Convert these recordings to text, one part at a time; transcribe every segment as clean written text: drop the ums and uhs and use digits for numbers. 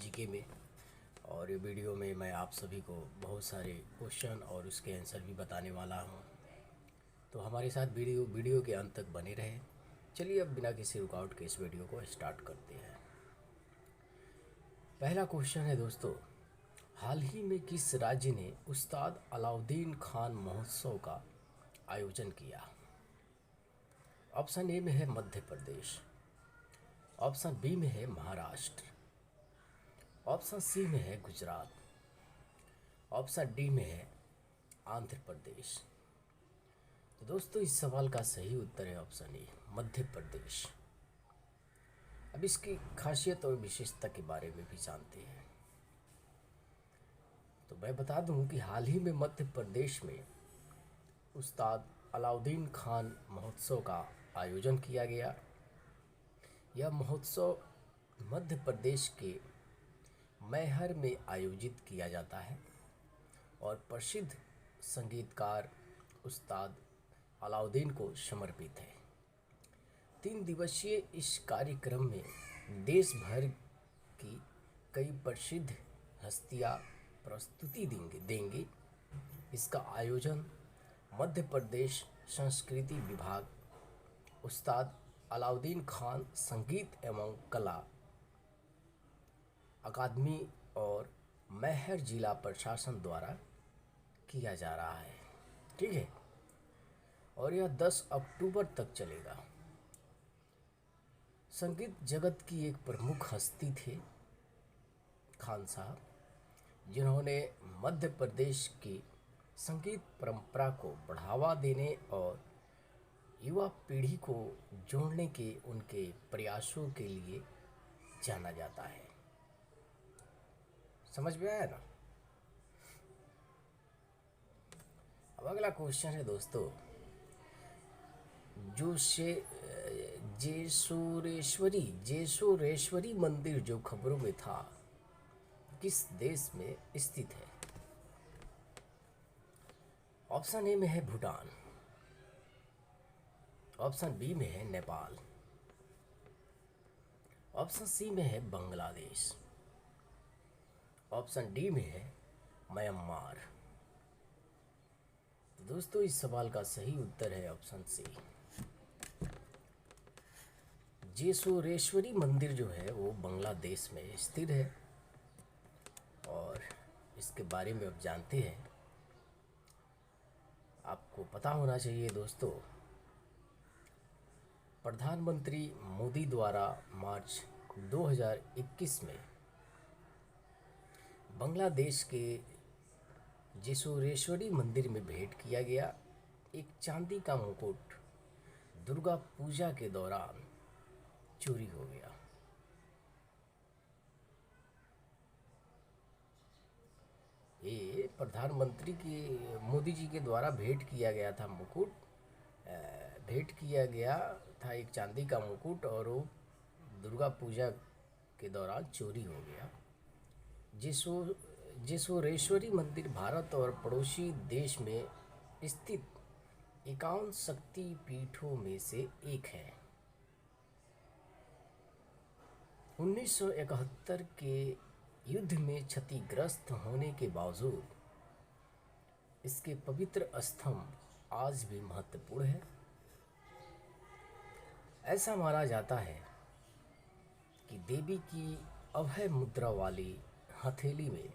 GK में। और ये वीडियो में मैं आप सभी को बहुत सारे क्वेश्चन और उसके आंसर भी बताने वाला हूँ, तो हमारे साथ वीडियो के अंत तक बने रहें। चलिए अब बिना किसी रुकावट के इस वीडियो को स्टार्ट करते हैं। पहला क्वेश्चन है दोस्तों, हाल ही में किस राज्य ने उस्ताद अलाउद्दीन खान महोत्सव का आयोजन किया? ऑप्शन ए में है मध्य प्रदेश, ऑप्शन बी में है महाराष्ट्र, ऑप्शन सी में है गुजरात, ऑप्शन डी में है आंध्र प्रदेश। तो दोस्तों इस सवाल का सही उत्तर है ऑप्शन ए, मध्य प्रदेश। अब इसकी खासियत और विशेषता के बारे में भी जानते हैं। तो मैं बता दूं कि हाल ही में मध्य प्रदेश में उस्ताद अलाउद्दीन खान महोत्सव का आयोजन किया गया। यह महोत्सव मध्य प्रदेश के मैहर में आयोजित किया जाता है और प्रसिद्ध संगीतकार उस्ताद अलाउद्दीन को समर्पित है। 3 दिवसीय इस कार्यक्रम में देश भर की कई प्रसिद्ध हस्तियां प्रस्तुति देंगी। इसका आयोजन मध्य प्रदेश संस्कृति विभाग, उस्ताद अलाउद्दीन खान संगीत एवं कला अकादमी और मैहर जिला प्रशासन द्वारा किया जा रहा है। ठीक है, और यह 10 अक्टूबर तक चलेगा। संगीत जगत की एक प्रमुख हस्ती थे खान साहब, जिन्होंने मध्य प्रदेश की संगीत परंपरा को बढ़ावा देने और युवा पीढ़ी को जोड़ने के उनके प्रयासों के लिए जाना जाता है। समझ में आया ना? अब अगला क्वेश्चन है दोस्तों, जो जेसोरेश्वरी मंदिर जो खबरों में था, किस देश में स्थित है? ऑप्शन ए में है भूटान, ऑप्शन बी में है नेपाल, ऑप्शन सी में है बांग्लादेश, ऑप्शन डी में है म्यांमार। तो दोस्तों इस सवाल का सही उत्तर है ऑप्शन सी, जेसोरेश्वरी मंदिर जो है वो बांग्लादेश में स्थित है। और इसके बारे में अब जानते हैं। आपको पता होना चाहिए दोस्तों, प्रधानमंत्री मोदी द्वारा मार्च 2021 में बांग्लादेश के जेसोरेश्वरी मंदिर में भेंट किया गया एक चांदी का मुकुट दुर्गा पूजा के दौरान चोरी हो गया। ये प्रधानमंत्री की मोदी जी के द्वारा भेंट किया गया था मुकुट, भेंट किया गया था एक चांदी का मुकुट, और वो दुर्गा पूजा के दौरान चोरी हो गया। जेसोरेश्वरी मंदिर भारत और पड़ोसी देश में स्थित 51 शक्ति पीठों में से एक है। 1971 के युद्ध में क्षतिग्रस्त होने के बावजूद इसके पवित्र स्तंभ आज भी महत्वपूर्ण है। ऐसा माना जाता है कि देवी की अभय मुद्रा वाली हथेली में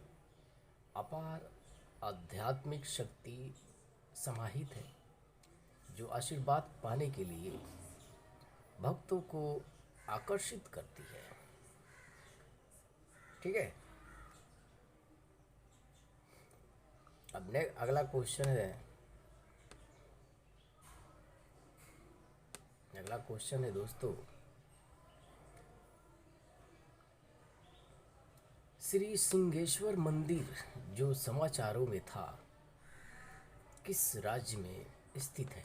अपार आध्यात्मिक शक्ति समाहित है, जो आशीर्वाद पाने के लिए भक्तों को आकर्षित करती है। ठीक है, अब अगला क्वेश्चन है, अगला क्वेश्चन है दोस्तों, श्री सिंहेश्वर मंदिर जो समाचारों में था किस राज्य में स्थित है?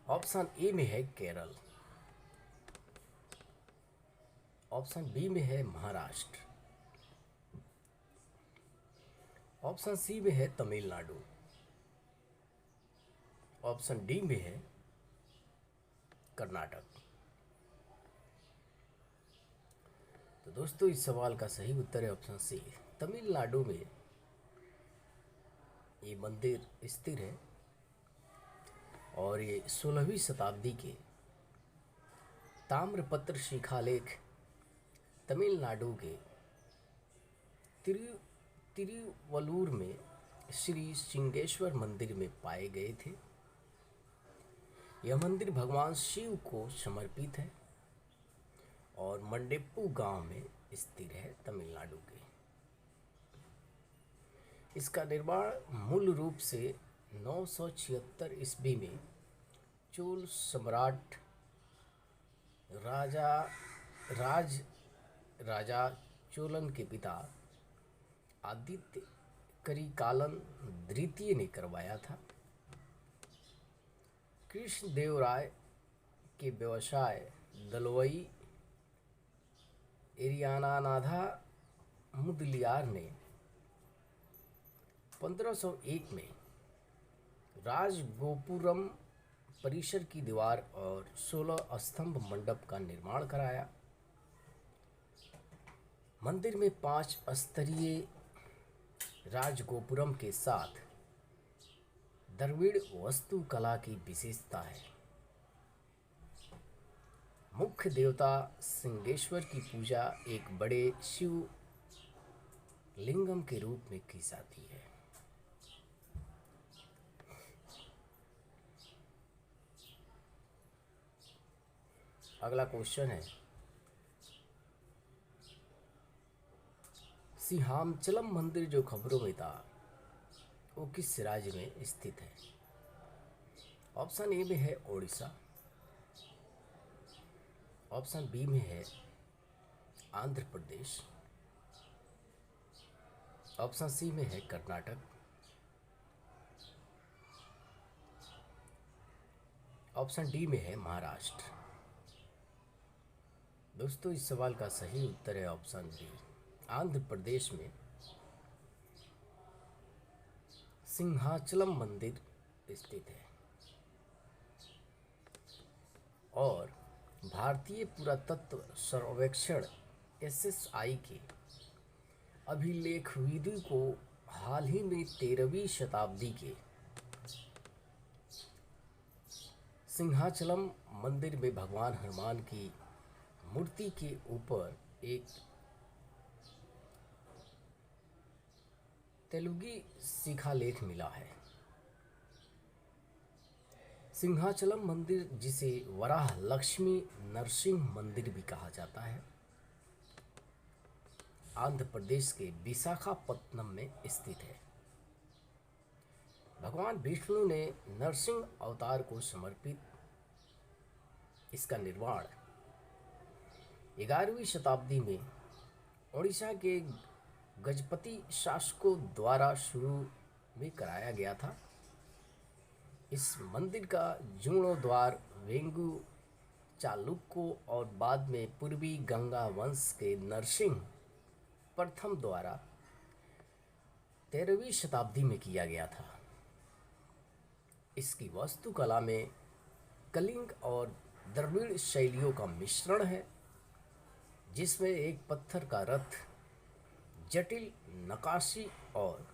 ऑप्शन ए में है केरल, ऑप्शन बी में है महाराष्ट्र, ऑप्शन सी में है तमिलनाडु, ऑप्शन डी में है कर्नाटक। तो दोस्तों इस सवाल का सही उत्तर है ऑप्शन सी। तमिलनाडु में ये मंदिर स्थिर है और ये 16वीं शताब्दी के ताम्रपत्र शिलालेख तमिलनाडु के तिरु तिरुवल्लूर में श्री सिंहेश्वर मंदिर में पाए गए थे। यह मंदिर भगवान शिव को समर्पित है और मंडेप्पू गांव में स्थित है तमिलनाडु के। इसका निर्माण मूल रूप से 976 ईस्वी में चोल सम्राट राजा राज राजा चोलन के पिता आदित्य करिकालन द्वितीय ने करवाया था। कृष्णदेवराय के व्यवसाय दलवई एरियानानाधा मुदलियार ने 1501 में राजगोपुरम परिसर की दीवार और 16 स्तंभ मंडप का निर्माण कराया। मंदिर में 5 स्तरीय राजगोपुरम के साथ द्रविड़ वास्तुकला की विशेषता है। मुख्य देवता सिंहेश्वर की पूजा एक बड़े शिव लिंगम के रूप में की जाती है। अगला क्वेश्चन है, सिंहाचलम मंदिर जो खबरों में था वो किस राज्य में स्थित है? ऑप्शन ए में है ओडिशा, ऑप्शन बी में है आंध्र प्रदेश, ऑप्शन सी में है कर्नाटक, ऑप्शन डी में है महाराष्ट्र। दोस्तों इस सवाल का सही उत्तर है ऑप्शन बी, आंध्र प्रदेश में सिंहाचलम मंदिर स्थित है। और भारतीय पुरातत्व सर्वेक्षण SSI के अभिलेख विधि को हाल ही में 13वीं शताब्दी के सिंहाचलम मंदिर में भगवान हनुमान की मूर्ति के ऊपर एक तेलुगी शिलालेख मिला है। सिंहाचलम मंदिर जिसे वराह लक्ष्मी नरसिंह मंदिर भी कहा जाता है, आंध्र प्रदेश के विशाखापत्तनम में स्थित है। भगवान विष्णु ने नरसिंह अवतार को समर्पित इसका निर्माण 11वीं शताब्दी में उड़ीसा के गजपति शासकों द्वारा शुरू में कराया गया था। इस मंदिर का जीर्णोद्धार वेंगु चालुक्यों और बाद में पूर्वी गंगा वंश के नरसिंह प्रथम द्वारा 13वीं शताब्दी में किया गया था। इसकी वास्तुकला में कलिंग और द्रविड़ शैलियों का मिश्रण है, जिसमें एक पत्थर का रथ, जटिल नक्काशी और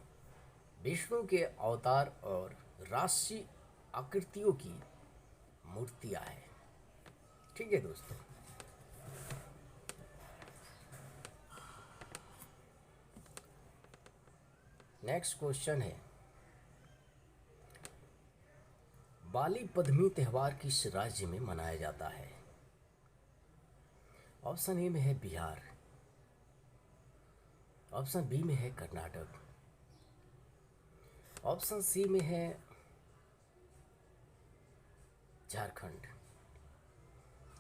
विष्णु के अवतार और राशि आकृतियों की मूर्तियां हैं। ठीक है दोस्तों, नेक्स्ट क्वेश्चन है, बाली पद्मी त्यौहार किस राज्य में मनाया जाता है? ऑप्शन ए में है बिहार, ऑप्शन बी में है कर्नाटक, ऑप्शन सी में है झारखंड,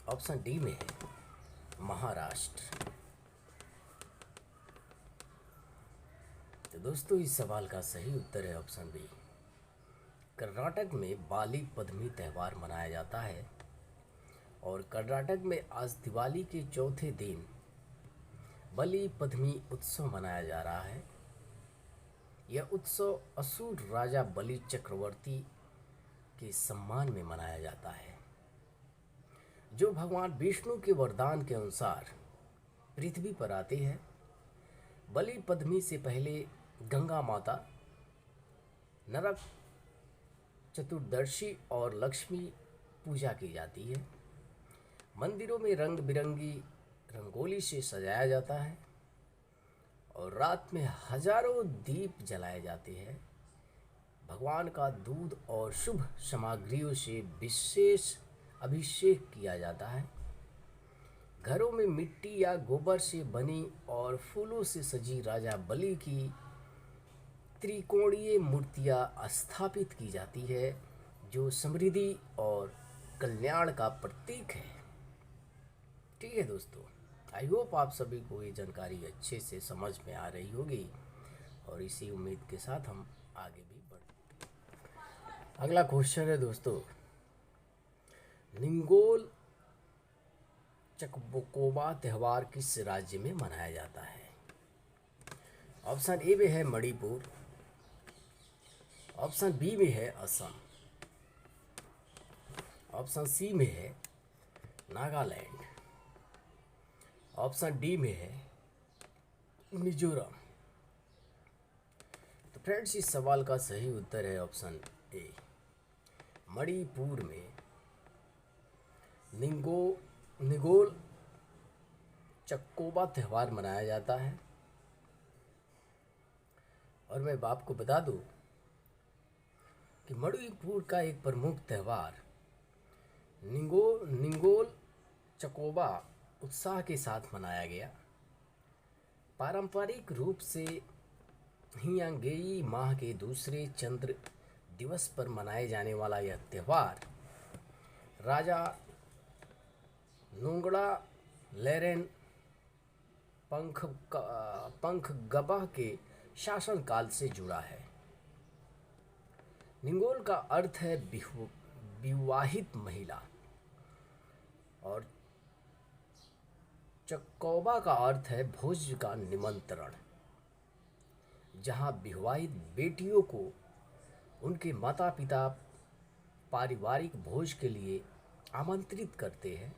ऑप्शन डी में है महाराष्ट्र। तो दोस्तों इस सवाल का सही उत्तर है ऑप्शन बी, कर्नाटक में बाली पद्मी त्यौहार मनाया जाता है। और कर्नाटक में आज दिवाली के चौथे दिन बलि पद्मी उत्सव मनाया जा रहा है। यह उत्सव असुर राजा बलि चक्रवर्ती के सम्मान में मनाया जाता है, जो भगवान विष्णु के वरदान के अनुसार पृथ्वी पर आते हैं। बलि पद्मी से पहले गंगा माता, नरक चतुर्दशी और लक्ष्मी पूजा की जाती है। मंदिरों में रंग बिरंगी रंगोली से सजाया जाता है और रात में हजारों दीप जलाए जाते हैं। भगवान का दूध और शुभ सामग्रियों से विशेष अभिषेक किया जाता है। घरों में मिट्टी या गोबर से बनी और फूलों से सजी राजा बलि की त्रिकोणीय मूर्तियां स्थापित की जाती है, जो समृद्धि और कल्याण का प्रतीक है। ठीक है दोस्तों, आई होप आप सभी को ये जानकारी अच्छे से समझ में आ रही होगी और इसी उम्मीद के साथ हम आगे भी बढ़। अगला क्वेश्चन है दोस्तों, निंगोल चकबोकोबा त्यौहार किस राज्य में मनाया जाता है? ऑप्शन ए में है मणिपुर, ऑप्शन बी में है असम, ऑप्शन सी में है नागालैंड, ऑप्शन डी में है मिजोरम। तो फ्रेंड्स, इस सवाल का सही उत्तर है ऑप्शन ए, मणिपुर में निगोल चक्कोबा त्यौहार मनाया जाता है। और मैं आपको बता दूं कि मणिपुर का एक प्रमुख त्यौहार निंगोल चकोबा उत्साह के साथ मनाया गया। पारंपरिक रूप से हियांगेई माह के दूसरे चंद्र दिवस पर मनाए जाने वाला यह त्यौहार राजा नोंगड़ा लेरेन पंखगबा के शासनकाल से जुड़ा है। निंगोल का अर्थ है विवाहित महिला और चक्कोबा का अर्थ है भोज का निमंत्रण, जहां विवाहित बेटियों को उनके माता पिता पारिवारिक भोज के लिए आमंत्रित करते हैं।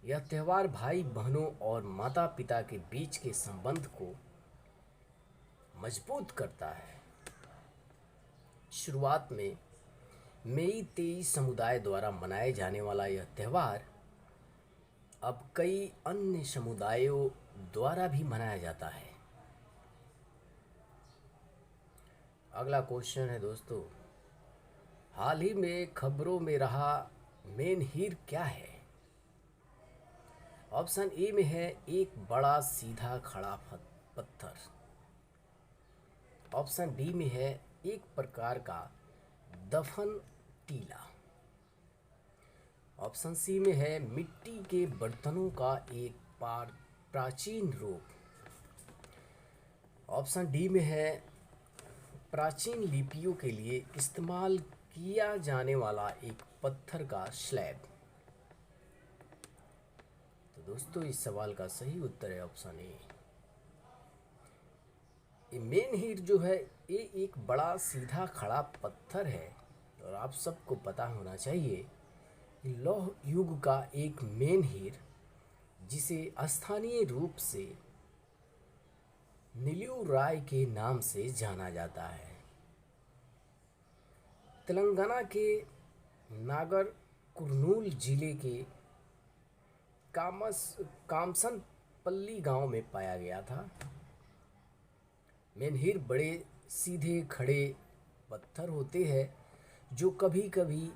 यह त्यौहार भाई बहनों और माता पिता के बीच के संबंध को मजबूत करता है। शुरुआत में मेईतेई समुदाय द्वारा मनाए जाने वाला यह त्यौहार अब कई अन्य समुदायों द्वारा भी मनाया जाता है। अगला क्वेश्चन है दोस्तों, हाल ही में खबरों में रहा मेनहीर क्या है? ऑप्शन ए में है एक बड़ा सीधा खड़ा पत्थर, ऑप्शन बी में है एक प्रकार का दफन टीला, ऑप्शन सी में है मिट्टी के बर्तनों का एक प्राचीन रूप, ऑप्शन डी में है प्राचीन लिपियों के लिए इस्तेमाल किया जाने वाला एक पत्थर का स्लैब। तो दोस्तों, इस सवाल का सही उत्तर है ऑप्शन ए। ये मेनहीर जो है ये एक बड़ा सीधा खड़ा पत्थर है और आप सबको पता होना चाहिए कि लौह युग का एक मेनहीर, जिसे स्थानीय रूप से नीलूराय के नाम से जाना जाता है, तेलंगाना के नागर कुर्नूल जिले के कामसनपल्ली गांव में पाया गया था। मेनहीर बड़े सीधे खड़े पत्थर होते हैं जो कभी कभी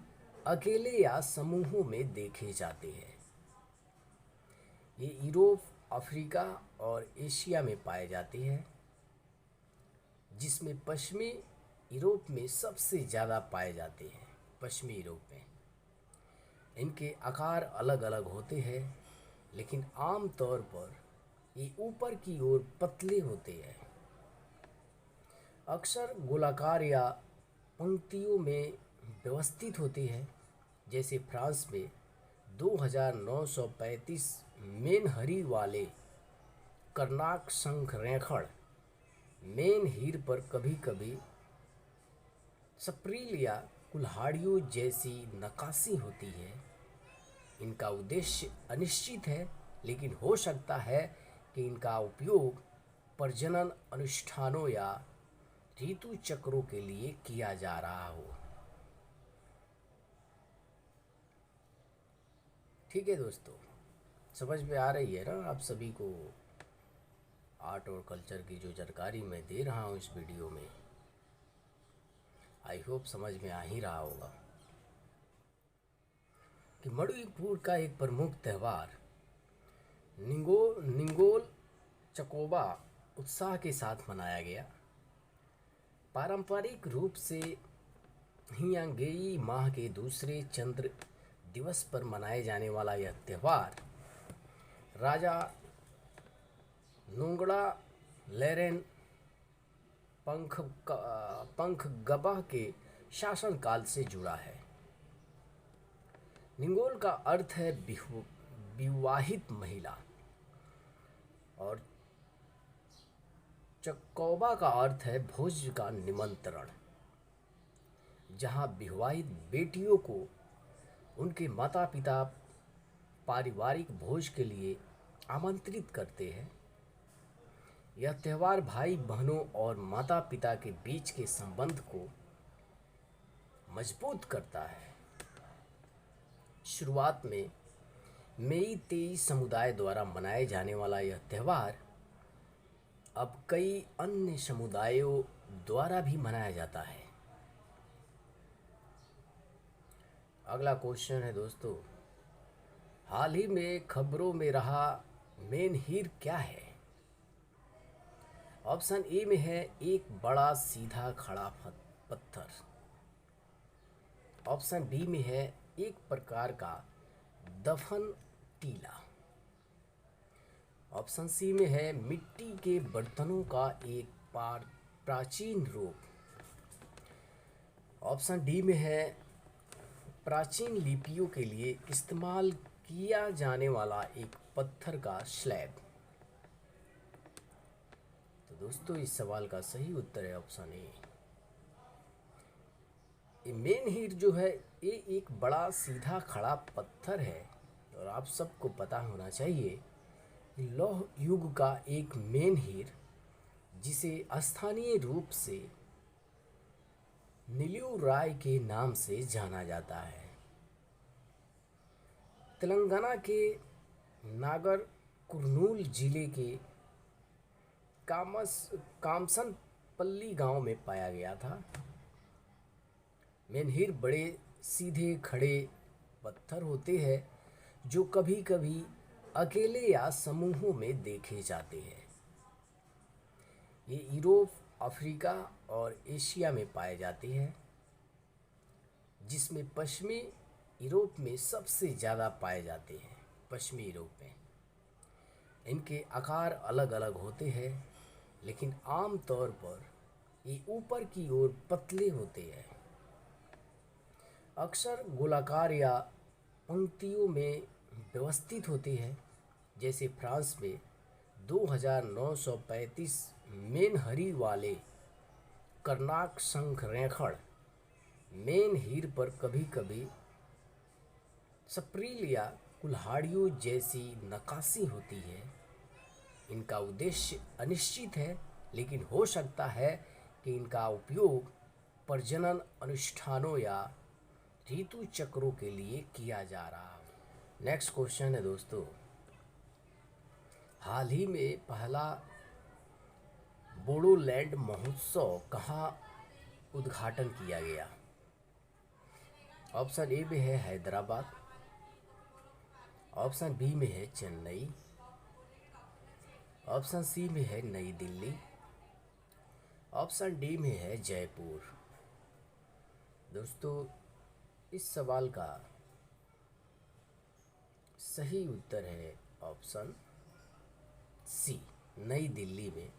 अकेले या समूहों में देखे जाते हैं। ये यूरोप, अफ्रीका और एशिया में पाए जाते हैं, जिसमें पश्चिमी यूरोप में सबसे ज़्यादा पाए जाते हैं। पश्चिमी यूरोप में इनके आकार अलग अलग होते हैं, लेकिन आम तौर पर ये ऊपर की ओर पतले होते हैं, अक्सर गोलाकार या पंक्तियों में व्यवस्थित होते हैं। जैसे फ्रांस में 2935 मेनहरी वाले कर्नाक संरेखण मेनहीर पर कभी कभी स्प्रिल या कुल्हाड़ियों जैसी नक्काशी होती है। इनका उद्देश्य अनिश्चित है, लेकिन हो सकता है कि इनका उपयोग प्रजनन अनुष्ठानों या ऋतु चक्रों के लिए किया जा रहा हो। ठीक है दोस्तों, समझ में आ रही है ना आप सभी को आर्ट और कल्चर की जो जानकारी मैं दे रहा हूँ इस वीडियो में। आई होप समझ में आ ही रहा होगा कि मणिपुर का एक प्रमुख त्यौहार निंगोल चकोबा उत्साह के साथ मनाया गया। पारंपरिक रूप से हियांगेई माह के दूसरे चंद्र दिवस पर मनाए जाने वाला यह त्यौहार राजा नोंगड़ा लेरेन पंखगबा के शासनकाल से जुड़ा है। निंगोल का अर्थ है विवाहित महिला और चकौबा का अर्थ है भोज का निमंत्रण, जहां विवाहित बेटियों को उनके माता पिता पारिवारिक भोज के लिए आमंत्रित करते हैं। यह त्यौहार भाई बहनों और माता पिता के बीच के संबंध को मजबूत करता है। शुरुआत में मेईतेई समुदाय द्वारा मनाए जाने वाला यह त्यौहार अब कई अन्य समुदायों द्वारा भी मनाया जाता है। अगला क्वेश्चन है दोस्तों, हाल ही में खबरों में रहा मेनहीर क्या है? ऑप्शन ए में है एक बड़ा सीधा खड़ा पत्थर। ऑप्शन बी में है एक प्रकार का दफन टीला। ऑप्शन सी में है मिट्टी के बर्तनों का एक प्राचीन रूप। ऑप्शन डी में है प्राचीन लिपियों के लिए इस्तेमाल किया जाने वाला एक पत्थर का स्लैब। तो दोस्तों इस सवाल का सही उत्तर है ऑप्शन ए। मेनहीर जो है ये एक बड़ा सीधा खड़ा पत्थर है और आप सबको पता होना चाहिए कि लौह युग का एक मेनहीर जिसे स्थानीय रूप से नीलूराय के नाम से जाना जाता है, तेलंगाना के नागर कुर्नूल जिले के कामसनपल्ली गांव में पाया गया था। मेनहीर बड़े सीधे खड़े पत्थर होते हैं जो कभी कभी अकेले या समूहों में देखे जाते हैं। ये यूरोप, अफ्रीका और एशिया में पाए जाते हैं, जिसमें पश्चिमी यूरोप में सबसे ज़्यादा पाए जाते हैं। पश्चिमी यूरोप में इनके आकार अलग अलग होते हैं, लेकिन आम तौर पर ये ऊपर की ओर पतले होते हैं, अक्सर गोलाकार या पंक्तियों में व्यवस्थित होते हैं। जैसे फ्रांस में 2935 मेनहरी वाले कर्नाक संरेखण मेनहीर पर कभी कभी स्प्रिल या कुल्हाड़ियों जैसी नक्काशी होती है। इनका उद्देश्य अनिश्चित है, लेकिन हो सकता है कि इनका उपयोग प्रजनन अनुष्ठानों या ऋतु चक्रों के लिए किया जा रहा है। नेक्स्ट क्वेश्चन है दोस्तों, हाल ही में पहला बोडोलैंड महोत्सव कहाँ उद्घाटन किया गया? ऑप्शन ए में है हैदराबाद। ऑप्शन बी में है चेन्नई। ऑप्शन सी में है नई दिल्ली। ऑप्शन डी में है जयपुर। दोस्तों इस सवाल का सही उत्तर है ऑप्शन सी, नई दिल्ली में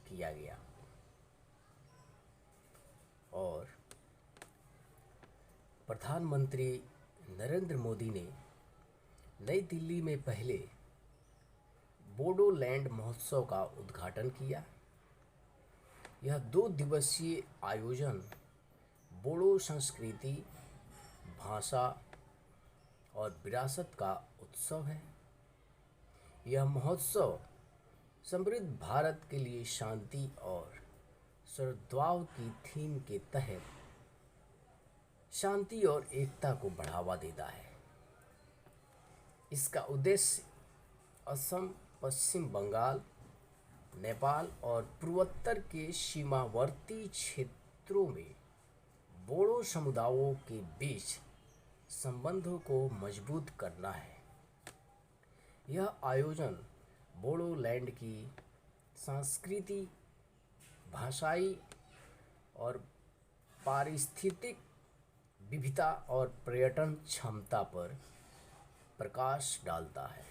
किया गया। और प्रधानमंत्री नरेंद्र मोदी ने नई दिल्ली में पहले बोडोलैंड महोत्सव का उद्घाटन किया। यह 2 दिवसीय आयोजन बोडो संस्कृति, भाषा और विरासत का उत्सव है। यह महोत्सव समृद्ध भारत के लिए शांति और सद्भाव की थीम के तहत शांति और एकता को बढ़ावा देता है। इसका उद्देश्य असम, पश्चिम बंगाल, नेपाल और पूर्वोत्तर के सीमावर्ती क्षेत्रों में बोडो समुदायों के बीच संबंधों को मजबूत करना है। यह आयोजन बोडोलैंड की संस्कृति, भाषाई और पारिस्थितिक विविधता और पर्यटन क्षमता पर प्रकाश डालता है।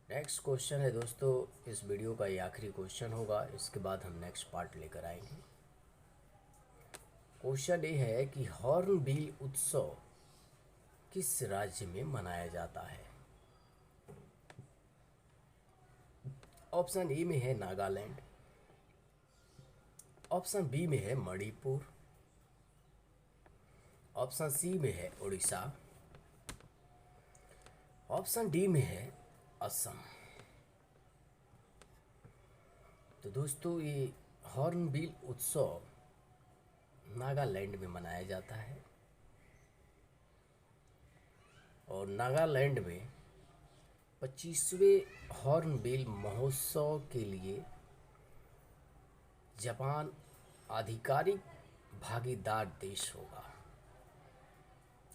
नेक्स्ट क्वेश्चन है दोस्तों, इस वीडियो का ये आखिरी क्वेश्चन होगा, इसके बाद हम नेक्स्ट पार्ट लेकर आएंगे। क्वेश्चन ये है कि हॉर्नबिल उत्सव किस राज्य में मनाया जाता है? ऑप्शन ए में है नागालैंड, ऑप्शन बी में है मणिपुर, ऑप्शन सी में है उड़ीसा, ऑप्शन डी में है असम। तो दोस्तों ये हॉर्नबिल उत्सव नागालैंड में मनाया जाता है और नागालैंड में 25वें हॉर्नबिल महोत्सव के लिए जापान आधिकारिक भागीदार देश होगा।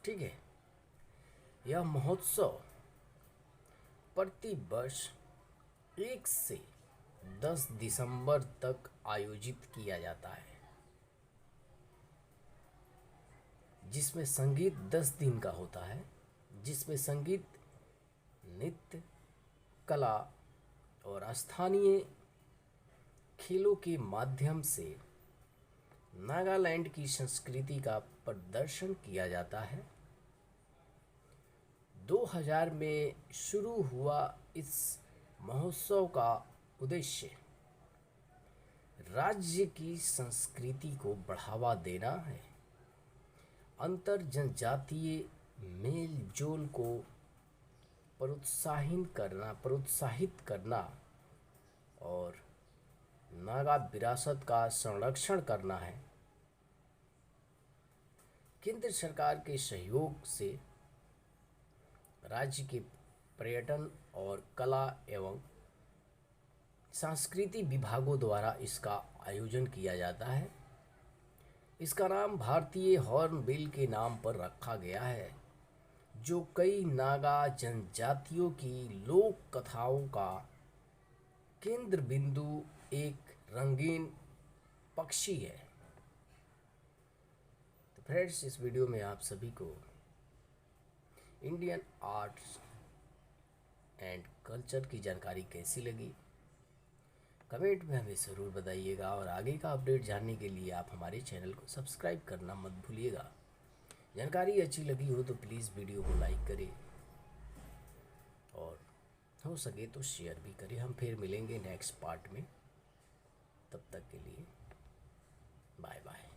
ठीक है, यह महोत्सव प्रति वर्ष 1 से 10 दिसंबर तक आयोजित किया जाता है, जिसमें संगीत 10 दिन का होता है, जिसमें संगीत, नृत्य, कला और स्थानीय खेलों के माध्यम से नागालैंड की संस्कृति का प्रदर्शन किया जाता है। 2000 में शुरू हुआ इस महोत्सव का उद्देश्य राज्य की संस्कृति को बढ़ावा देना है, अंतर जनजातीय मेल जोल को प्रोत्साहित करना और नागा विरासत का संरक्षण करना है। केंद्र सरकार के सहयोग से राज्य के पर्यटन और कला एवं सांस्कृतिक विभागों द्वारा इसका आयोजन किया जाता है। इसका नाम भारतीय हॉर्नबिल के नाम पर रखा गया है, जो कई नागा जनजातियों की लोक कथाओं का केंद्र बिंदु एक रंगीन पक्षी है। तो फ्रेंड्स, इस वीडियो में आप सभी को इंडियन आर्ट्स एंड कल्चर की जानकारी कैसी लगी, कमेंट में हमें ज़रूर बताइएगा और आगे का अपडेट जानने के लिए आप हमारे चैनल को सब्सक्राइब करना मत भूलिएगा। जानकारी अच्छी लगी हो तो प्लीज़ वीडियो को लाइक करें और हो सके तो शेयर भी करें। हम फिर मिलेंगे नेक्स्ट पार्ट में, तब तक के लिए बाय बाय।